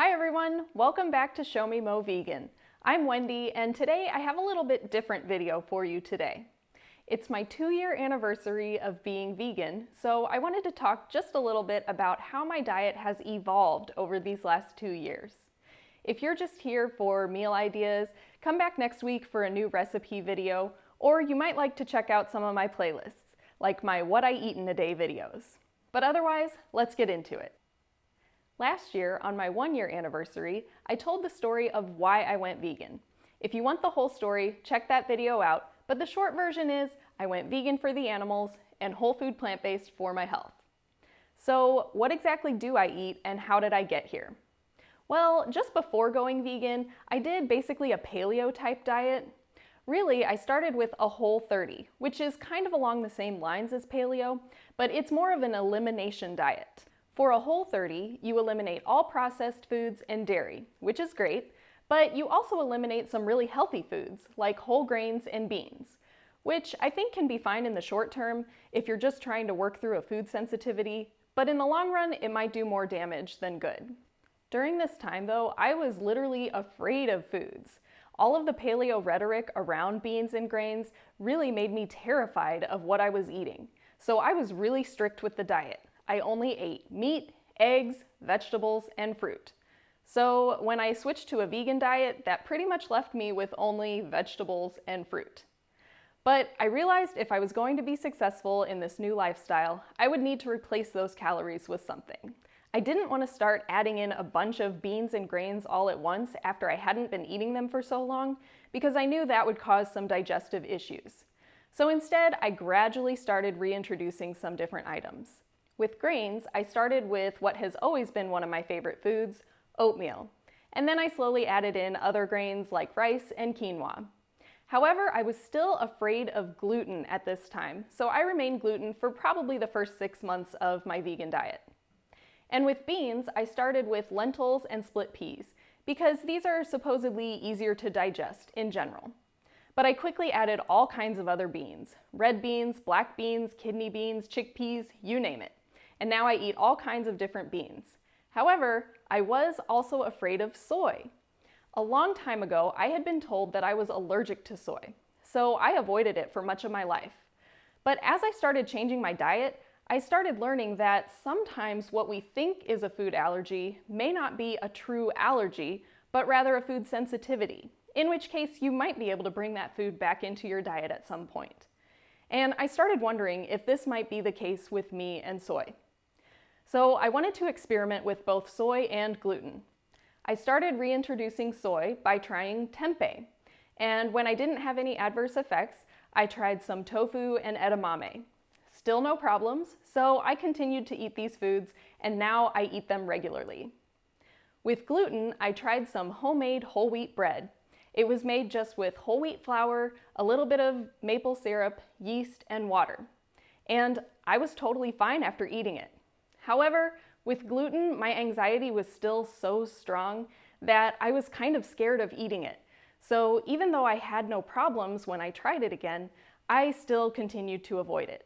Hi everyone, welcome back to Show Me Mo Vegan. I'm Wendy and today I have a little bit different video for you today. It's my 2-year anniversary of being vegan, so I wanted to talk just a little bit about how my diet has evolved over these last 2 years. If you're just here for meal ideas, come back next week for a new recipe video, or you might like to check out some of my playlists, like my What I Eat in a Day videos. But otherwise, let's get into it. Last year, on my 1-year anniversary, I told the story of why I went vegan. If you want the whole story, check that video out, but the short version is I went vegan for the animals and whole food plant-based for my health. So what exactly do I eat and how did I get here? Well, just before going vegan, I did basically a paleo type diet. Really, I started with a Whole30, which is kind of along the same lines as paleo, but it's more of an elimination diet. For a Whole30, you eliminate all processed foods and dairy, which is great, but you also eliminate some really healthy foods like whole grains and beans, which I think can be fine in the short term if you're just trying to work through a food sensitivity, but in the long run, it might do more damage than good. During this time though, I was literally afraid of foods. All of the paleo rhetoric around beans and grains really made me terrified of what I was eating, so I was really strict with the diet. I only ate meat, eggs, vegetables, and fruit. So when I switched to a vegan diet, that pretty much left me with only vegetables and fruit. But I realized if I was going to be successful in this new lifestyle, I would need to replace those calories with something. I didn't want to start adding in a bunch of beans and grains all at once after I hadn't been eating them for so long, because I knew that would cause some digestive issues. So instead, I gradually started reintroducing some different items. With grains, I started with what has always been one of my favorite foods, oatmeal. And then I slowly added in other grains like rice and quinoa. However, I was still afraid of gluten at this time, so I remained gluten for probably the first 6 months of my vegan diet. And with beans, I started with lentils and split peas, because these are supposedly easier to digest in general. But I quickly added all kinds of other beans, red beans, black beans, kidney beans, chickpeas, you name it. And now I eat all kinds of different beans. However, I was also afraid of soy. A long time ago, I had been told that I was allergic to soy, so I avoided it for much of my life. But as I started changing my diet, I started learning that sometimes what we think is a food allergy may not be a true allergy, but rather a food sensitivity, in which case you might be able to bring that food back into your diet at some point. And I started wondering if this might be the case with me and soy. So I wanted to experiment with both soy and gluten. I started reintroducing soy by trying tempeh, and when I didn't have any adverse effects, I tried some tofu and edamame. Still no problems, so I continued to eat these foods, and now I eat them regularly. With gluten, I tried some homemade whole wheat bread. It was made just with whole wheat flour, a little bit of maple syrup, yeast, and water. And I was totally fine after eating it. However, with gluten, my anxiety was still so strong that I was kind of scared of eating it. So even though I had no problems when I tried it again, I still continued to avoid it.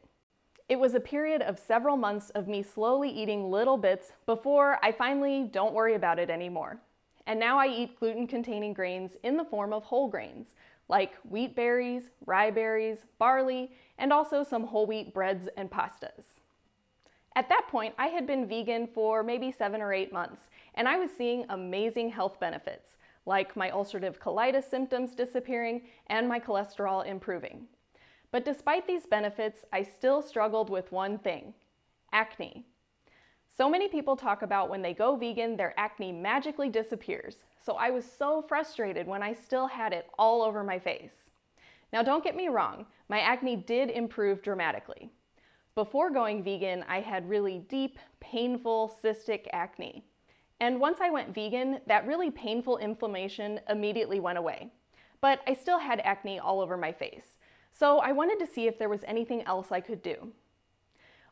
It was a period of several months of me slowly eating little bits before I finally don't worry about it anymore. And now I eat gluten-containing grains in the form of whole grains, like wheat berries, rye berries, barley, and also some whole wheat breads and pastas. At that point, I had been vegan for maybe 7 or 8 months, and I was seeing amazing health benefits, like my ulcerative colitis symptoms disappearing and my cholesterol improving. But despite these benefits, I still struggled with one thing: acne. So many people talk about when they go vegan, their acne magically disappears, so I was so frustrated when I still had it all over my face. Now don't get me wrong, my acne did improve dramatically. Before going vegan, I had really deep, painful, cystic acne. And once I went vegan, that really painful inflammation immediately went away. But I still had acne all over my face. So I wanted to see if there was anything else I could do.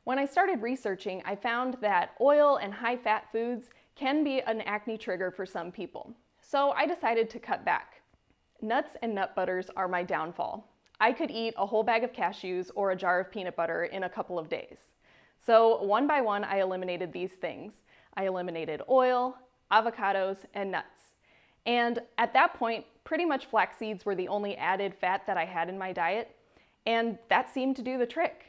When I started researching, I found that oil and high-fat foods can be an acne trigger for some people. So I decided to cut back. Nuts and nut butters are my downfall. I could eat a whole bag of cashews or a jar of peanut butter in a couple of days. So one by one, I eliminated these things. I eliminated oil, avocados, and nuts. And at that point, pretty much flax seeds were the only added fat that I had in my diet, and that seemed to do the trick.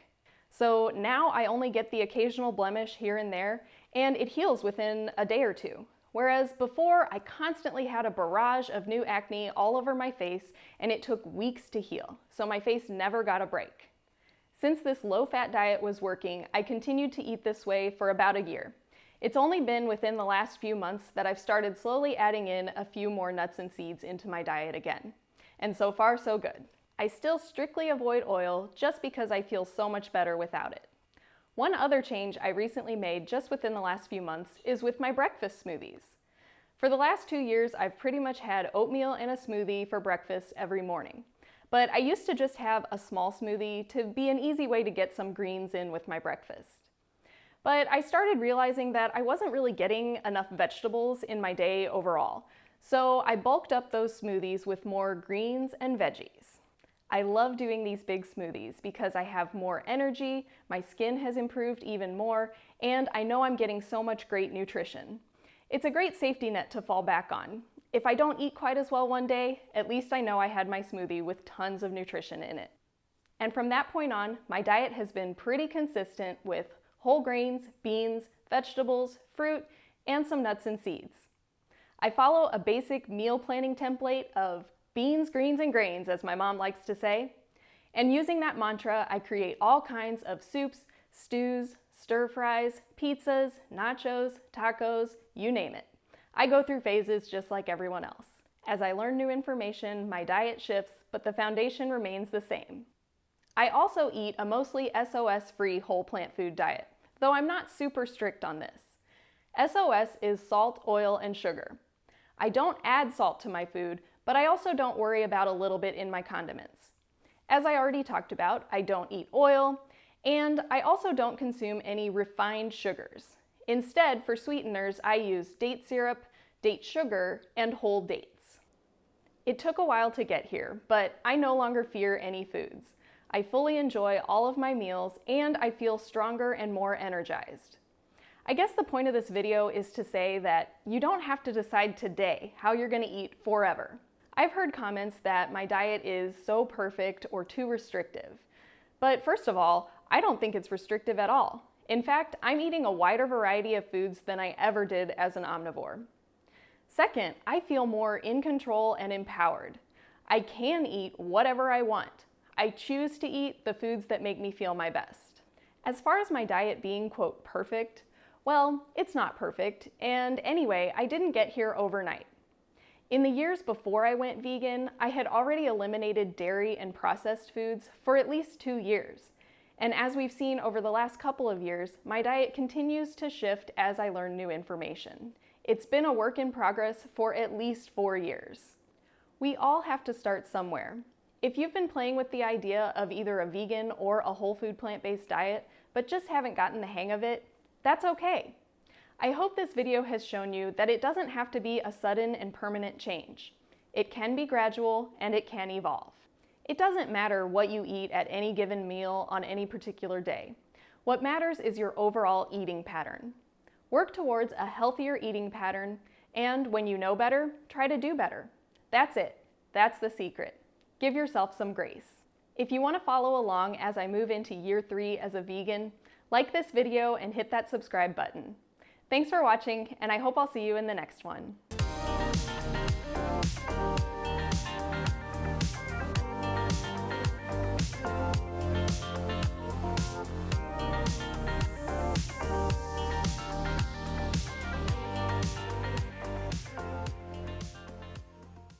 So now I only get the occasional blemish here and there, and it heals within a day or two. Whereas before, I constantly had a barrage of new acne all over my face, and it took weeks to heal, so my face never got a break. Since this low-fat diet was working, I continued to eat this way for about a year. It's only been within the last few months that I've started slowly adding in a few more nuts and seeds into my diet again. And so far, so good. I still strictly avoid oil just because I feel so much better without it. One other change I recently made just within the last few months is with my breakfast smoothies. For the last 2 years, I've pretty much had oatmeal and a smoothie for breakfast every morning. But I used to just have a small smoothie to be an easy way to get some greens in with my breakfast. But I started realizing that I wasn't really getting enough vegetables in my day overall, so I bulked up those smoothies with more greens and veggies. I love doing these big smoothies because I have more energy, my skin has improved even more, and I know I'm getting so much great nutrition. It's a great safety net to fall back on. If I don't eat quite as well one day, at least I know I had my smoothie with tons of nutrition in it. And from that point on, my diet has been pretty consistent with whole grains, beans, vegetables, fruit, and some nuts and seeds. I follow a basic meal planning template of beans, greens, and grains, as my mom likes to say. And using that mantra, I create all kinds of soups, stews, stir fries, pizzas, nachos, tacos, you name it. I go through phases just like everyone else. As I learn new information, my diet shifts, but the foundation remains the same. I also eat a mostly SOS-free whole plant food diet, though I'm not super strict on this. SOS is salt, oil, and sugar. I don't add salt to my food, but I also don't worry about a little bit in my condiments. As I already talked about, I don't eat oil, and I also don't consume any refined sugars. Instead, for sweeteners, I use date syrup, date sugar, and whole dates. It took a while to get here, but I no longer fear any foods. I fully enjoy all of my meals, and I feel stronger and more energized. I guess the point of this video is to say that you don't have to decide today how you're going to eat forever. I've heard comments that my diet is so perfect or too restrictive. But first of all, I don't think it's restrictive at all. In fact, I'm eating a wider variety of foods than I ever did as an omnivore. Second, I feel more in control and empowered. I can eat whatever I want. I choose to eat the foods that make me feel my best. As far as my diet being, quote, perfect, well, it's not perfect, and anyway, I didn't get here overnight. In the years before I went vegan, I had already eliminated dairy and processed foods for at least 2 years. And as we've seen over the last couple of years, my diet continues to shift as I learn new information. It's been a work in progress for at least 4 years. We all have to start somewhere. If you've been playing with the idea of either a vegan or a whole food plant-based diet, but just haven't gotten the hang of it, that's okay. I hope this video has shown you that it doesn't have to be a sudden and permanent change. It can be gradual and it can evolve. It doesn't matter what you eat at any given meal on any particular day. What matters is your overall eating pattern. Work towards a healthier eating pattern, and when you know better, try to do better. That's it. That's the secret. Give yourself some grace. If you want to follow along as I move into year 3 as a vegan, like this video and hit that subscribe button. Thanks for watching, and I hope I'll see you in the next one.